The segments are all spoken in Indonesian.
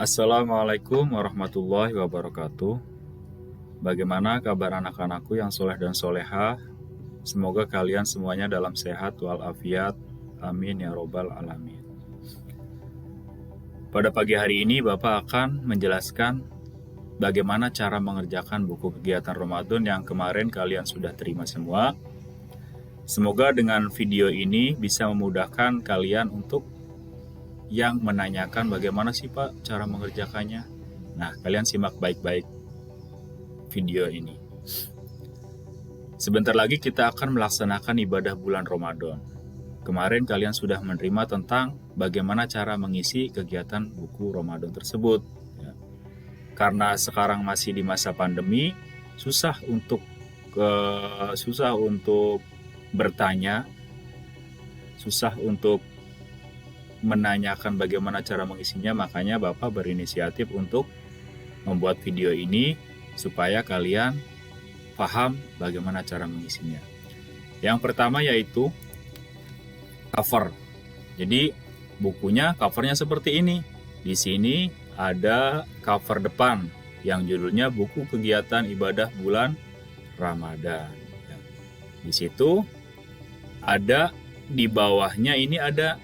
Assalamualaikum warahmatullahi wabarakatuh. Bagaimana kabar anak-anakku yang soleh dan solehah? Semoga kalian semuanya dalam sehat walafiat. Amin ya robbal alamin. Pada pagi hari ini Bapak akan menjelaskan bagaimana cara mengerjakan buku kegiatan Ramadan yang kemarin kalian sudah terima semua. Semoga dengan video ini bisa memudahkan kalian untuk yang menanyakan bagaimana sih Pak cara mengerjakannya. Nah, kalian simak baik-baik video ini. Sebentar lagi kita akan melaksanakan ibadah bulan Ramadan. Kemarin kalian sudah menerima tentang bagaimana cara mengisi kegiatan buku Ramadan tersebut. Ya. Karena sekarang masih di masa pandemi, susah untuk bertanya, susah untuk menanyakan bagaimana cara mengisinya, makanya Bapak berinisiatif untuk membuat video ini supaya kalian paham bagaimana cara mengisinya. Yang pertama yaitu cover. Jadi bukunya covernya seperti ini. Di sini ada cover depan yang judulnya buku kegiatan ibadah bulan Ramadan. Di situ ada di bawahnya ini ada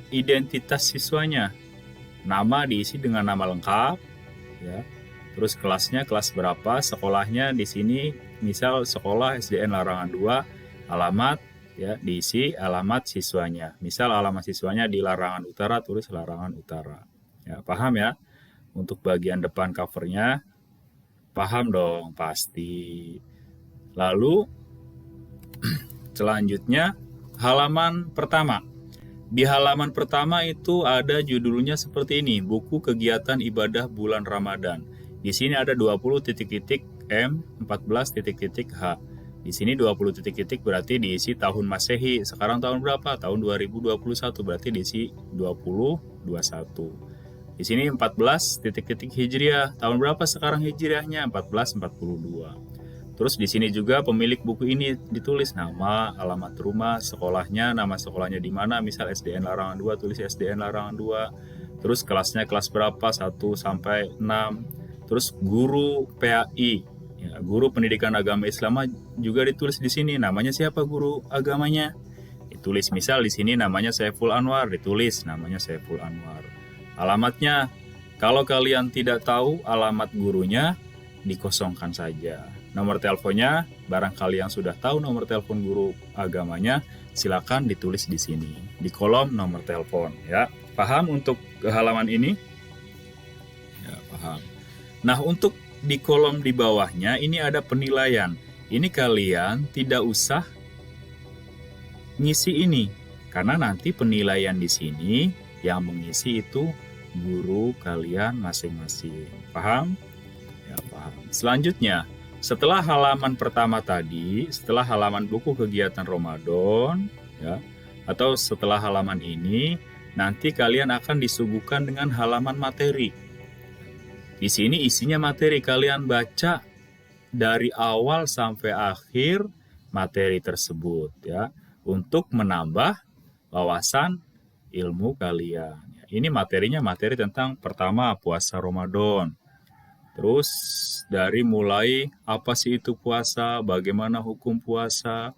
identitas siswanya. Nama diisi dengan nama lengkap, ya. Terus kelasnya kelas berapa, sekolahnya di sini misal sekolah SDN Larangan 2, alamat ya diisi alamat siswanya. Misal alamat siswanya di Larangan Utara, tulis Larangan Utara. Ya, paham ya? Untuk bagian depan covernya paham dong pasti. Lalu selanjutnya halaman pertama. Di halaman pertama itu ada judulnya seperti ini, buku kegiatan ibadah bulan Ramadan. Di sini ada 20 titik-titik M, 14 titik-titik H. Di sini 20 titik-titik berarti diisi tahun Masehi. Sekarang tahun berapa? Tahun 2021 berarti diisi 2021. Di sini 14 titik-titik Hijriah. Tahun berapa sekarang Hijriahnya? 1442. Terus di sini juga pemilik buku ini ditulis nama, alamat rumah, sekolahnya, nama sekolahnya di mana, misal SDN Larangan 2, tulis SDN Larangan 2. Terus kelasnya kelas berapa, 1 sampai 6. Terus guru PAI, ya, guru pendidikan agama Islam juga ditulis di sini. Namanya siapa guru agamanya? Ditulis misal di sini namanya Saiful Anwar, ditulis namanya Saiful Anwar. Alamatnya, kalau kalian tidak tahu alamat gurunya, dikosongkan saja. Nomor teleponnya, barangkali yang sudah tahu nomor telepon guru agamanya, silakan ditulis di sini, di kolom nomor telepon. Ya, paham untuk halaman ini? Ya, paham. Nah, untuk di kolom di bawahnya ini ada penilaian. Ini kalian tidak usah ngisi ini, karena nanti penilaian di sini yang mengisi itu guru kalian masing-masing. Paham? Ya, paham. Selanjutnya, setelah halaman pertama tadi, setelah halaman buku kegiatan Ramadan, ya, atau setelah halaman ini, nanti kalian akan disuguhkan dengan halaman materi. Di sini isinya materi, kalian baca dari awal sampai akhir materi tersebut, ya, untuk menambah wawasan ilmu kalian. Ini materinya materi tentang pertama puasa Ramadan. Terus dari mulai apa sih itu puasa, bagaimana hukum puasa,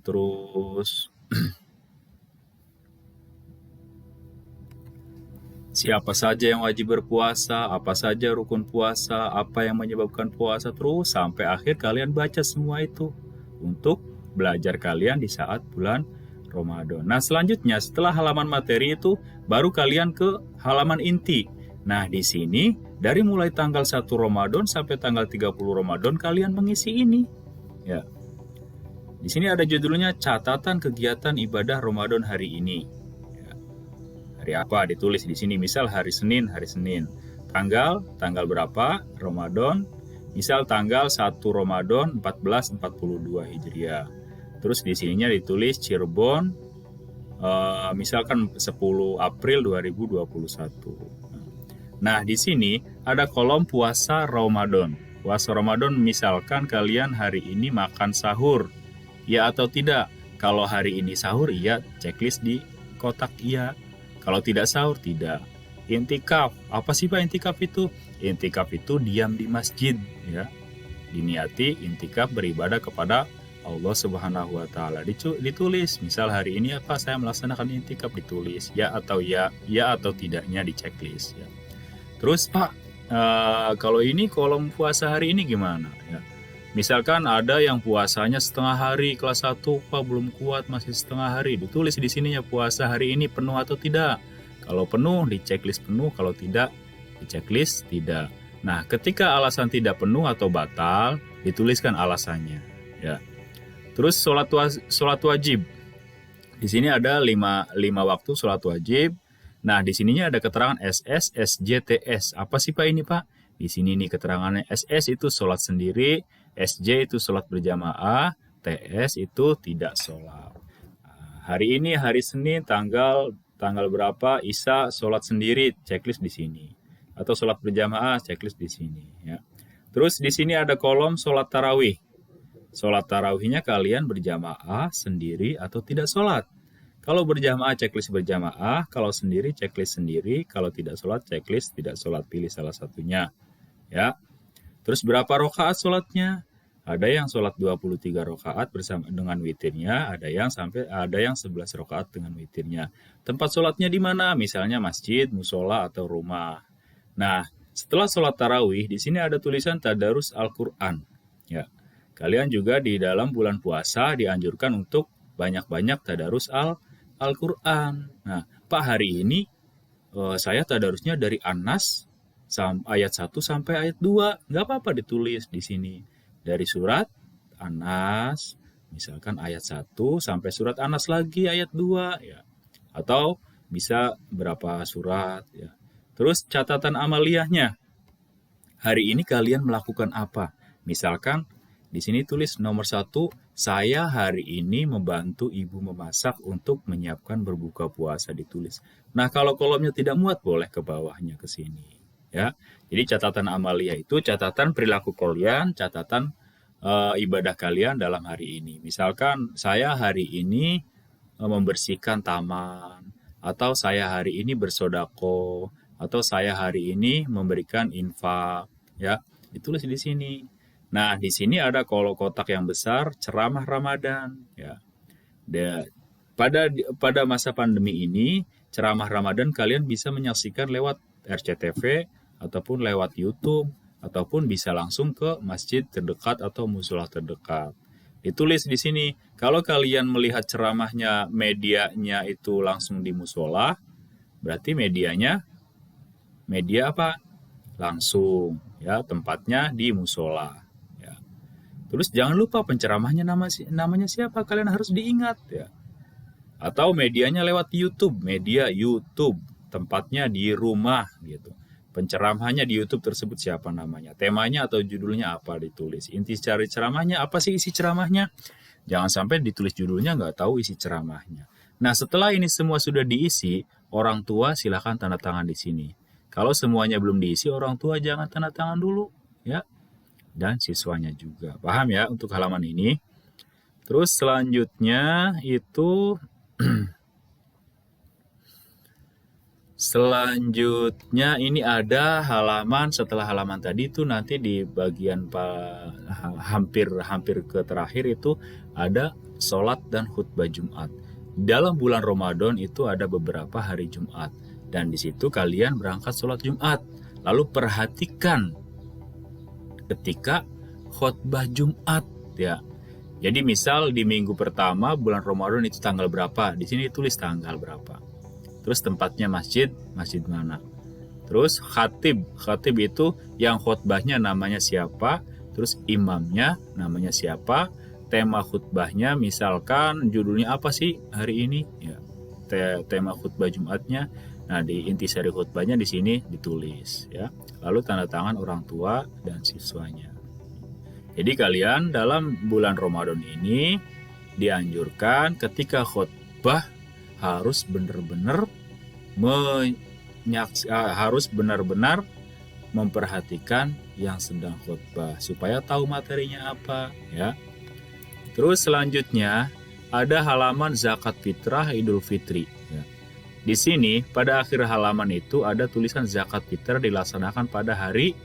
terus siapa saja yang wajib berpuasa, apa saja rukun puasa, apa yang menyebabkan puasa, terus sampai akhir kalian baca semua itu untuk belajar kalian di saat bulan Ramadan. Nah, selanjutnya setelah halaman materi itu baru kalian ke halaman inti. Nah, di sini dari mulai tanggal 1 Ramadan sampai tanggal 30 Ramadan kalian mengisi ini. Ya. Di sini ada judulnya catatan kegiatan ibadah Ramadan hari ini. Ya. Hari apa ditulis di sini, misal hari Senin. Tanggal berapa Ramadan? Misal tanggal 1 Ramadan 1442 Hijriah. Terus di sininya ditulis Cirebon misalkan 10 April 2021. Nah, di sini ada kolom puasa Ramadan. Puasa Ramadan misalkan kalian hari ini makan sahur, ya atau tidak. Kalau hari ini sahur, iya, checklist di kotak iya. Kalau tidak sahur, tidak. Intikaf. Apa sih Pak intikaf itu? Intikaf itu diam di masjid, ya. Diniati intikaf beribadah kepada Allah Subhanahu wa taala. Ditulis, misal hari ini apa saya melaksanakan intikaf, ditulis ya atau tidaknya di checklist ya. Terus Pak, kalau ini kolom puasa hari ini gimana ya? Misalkan ada yang puasanya setengah hari kelas 1, Pak belum kuat masih setengah hari, ditulis di sininya puasa hari ini penuh atau tidak. Kalau penuh di checklist penuh, kalau tidak di checklist tidak. Nah, ketika alasan tidak penuh atau batal, dituliskan alasannya ya. Terus sholat wajib. Di sini ada 5 waktu sholat wajib. Nah, di sininya ada keterangan SS, SJ, TS. Apa sih Pak ini Pak? Di sini nih keterangannya. SS itu sholat sendiri, SJ itu sholat berjamaah, TS itu tidak sholat. Hari ini hari Senin tanggal berapa? Isya sholat sendiri, checklist di sini. Atau sholat berjamaah, checklist di sini. Ya. Terus di sini ada kolom sholat tarawih. Sholat tarawihnya kalian berjamaah sendiri atau tidak sholat. Kalau berjamaah checklist berjamaah, kalau sendiri checklist sendiri, kalau tidak sholat checklist tidak sholat, pilih salah satunya. Ya. Terus berapa rakaat sholatnya? Ada yang sholat 23 rakaat bersama dengan witirnya, ada yang 11 rakaat dengan witirnya. Tempat sholatnya di mana? Misalnya masjid, musola atau rumah. Nah, setelah sholat tarawih di sini ada tulisan tadarus Al-Qur'an. Ya. Kalian juga di dalam bulan puasa dianjurkan untuk banyak-banyak tadarus Al-Qur'an. Nah, Pak hari ini saya tadarusnya dari An-Nas ayat 1 sampai ayat 2. Nggak apa-apa ditulis di sini. Dari surat An-Nas, misalkan ayat 1 sampai surat An-Nas lagi ayat 2. Ya. Atau bisa berapa surat. Ya. Terus catatan amaliyahnya. Hari ini kalian melakukan apa? Misalkan di sini tulis nomor 1, saya hari ini membantu ibu memasak untuk menyiapkan berbuka puasa, ditulis. Nah, kalau kolomnya tidak muat boleh ke bawahnya ke sini, ya. Jadi catatan amaliyah itu catatan perilaku kalian, catatan ibadah kalian dalam hari ini. Misalkan saya hari ini membersihkan taman, atau saya hari ini bersodako, atau saya hari ini memberikan infak, ya. Ditulis di sini. Nah, di sini ada kotak yang besar ceramah Ramadan ya. Pada masa pandemi ini, ceramah Ramadan kalian bisa menyaksikan lewat RCTV ataupun lewat YouTube ataupun bisa langsung ke masjid terdekat atau musola terdekat. Ditulis di sini, kalau kalian melihat ceramahnya medianya itu langsung di musola, berarti media apa? Langsung ya, tempatnya di musola. Terus jangan lupa penceramahnya namanya siapa, kalian harus diingat ya. Atau medianya lewat YouTube, media YouTube, tempatnya di rumah gitu. Penceramahnya di YouTube tersebut siapa namanya, temanya atau judulnya apa ditulis. Inti cari ceramahnya apa sih isi ceramahnya? Jangan sampai ditulis judulnya nggak tahu isi ceramahnya. Nah, setelah ini semua sudah diisi, orang tua silakan tanda tangan di sini. Kalau semuanya belum diisi, orang tua jangan tanda tangan dulu ya. Dan siswanya juga. Paham ya untuk halaman ini? Terus selanjutnya itu ini ada halaman setelah halaman tadi itu nanti di bagian hampir ke terakhir itu ada sholat dan khutbah Jumat. Dalam bulan Ramadan itu ada beberapa hari Jumat dan di situ kalian berangkat sholat Jumat. Lalu perhatikan ketika khutbah Jumat ya. Jadi misal di minggu pertama bulan Ramadan itu tanggal berapa? Di sini tulis tanggal berapa. Terus tempatnya masjid mana. Terus khatib itu yang khutbahnya namanya siapa, terus imamnya namanya siapa, tema khutbahnya misalkan judulnya apa sih hari ini ya. Tema khutbah Jumatnya. Nah, di intisari khutbahnya di sini ditulis ya. Lalu tanda tangan orang tua dan siswanya. Jadi kalian dalam bulan Ramadan ini dianjurkan ketika khutbah harus benar-benar memperhatikan yang sedang khutbah supaya tahu materinya apa ya. Terus selanjutnya ada halaman zakat fitrah Idul Fitri ya. Di sini pada akhir halaman itu ada tulisan zakat fitrah dilaksanakan pada hari,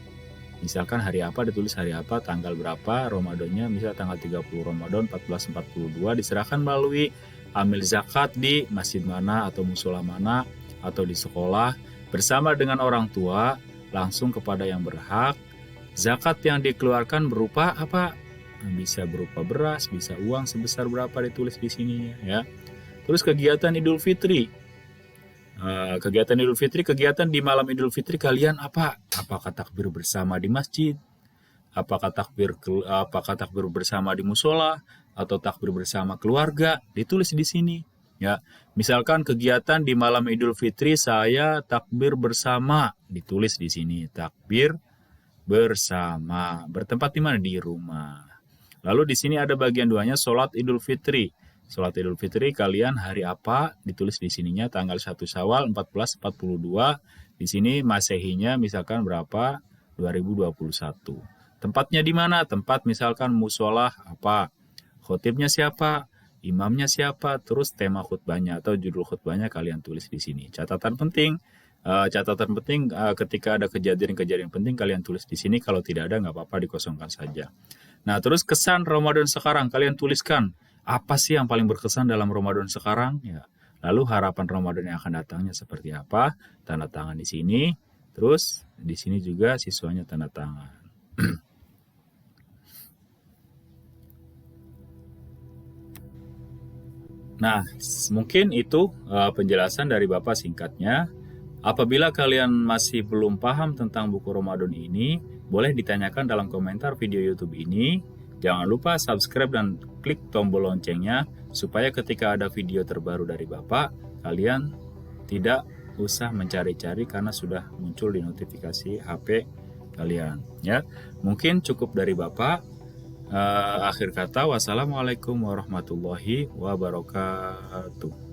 misalkan hari apa, ditulis hari apa, tanggal berapa, Ramadannya misal tanggal 30 Ramadan 1442, diserahkan melalui amil zakat di masjid mana atau musola mana atau di sekolah bersama dengan orang tua langsung kepada yang berhak. Zakat yang dikeluarkan berupa apa? Bisa berupa beras, bisa uang sebesar berapa ditulis di sini ya. Terus kegiatan Idul Fitri. Kegiatan Idul Fitri, kegiatan di malam Idul Fitri kalian apa? Apakah takbir bersama di masjid? Apakah takbir bersama di musola atau takbir bersama keluarga? Ditulis di sini. Ya, misalkan kegiatan di malam Idul Fitri saya takbir bersama, ditulis di sini takbir bersama. Bertempat di mana? Di rumah. Lalu di sini ada bagian duanya, sholat Idul Fitri. Sholat Idul Fitri kalian hari apa? Ditulis di sininya tanggal 1 Syawal 1442. Di sini Masehinya misalkan berapa? 2021. Tempatnya di mana? Tempat misalkan musola apa? Khotibnya siapa? Imamnya siapa? Terus tema khutbahnya atau judul khutbahnya kalian tulis di sini. Catatan penting ketika ada kejadian-kejadian penting kalian tulis di sini. Kalau tidak ada nggak apa-apa, dikosongkan saja. Nah, terus kesan Ramadan sekarang kalian tuliskan. Apa sih yang paling berkesan dalam Ramadan sekarang? Ya. Lalu harapan Ramadan yang akan datangnya seperti apa? Tanda tangan di sini. Terus di sini juga siswanya tanda tangan. Nah, mungkin itu penjelasan dari Bapak singkatnya. Apabila kalian masih belum paham tentang buku Ramadan ini, boleh ditanyakan dalam komentar video YouTube ini. Jangan lupa subscribe dan klik tombol loncengnya supaya ketika ada video terbaru dari Bapak, kalian tidak usah mencari-cari karena sudah muncul di notifikasi HP kalian. Ya, mungkin cukup dari Bapak. Akhir kata, wassalamualaikum warahmatullahi wabarakatuh.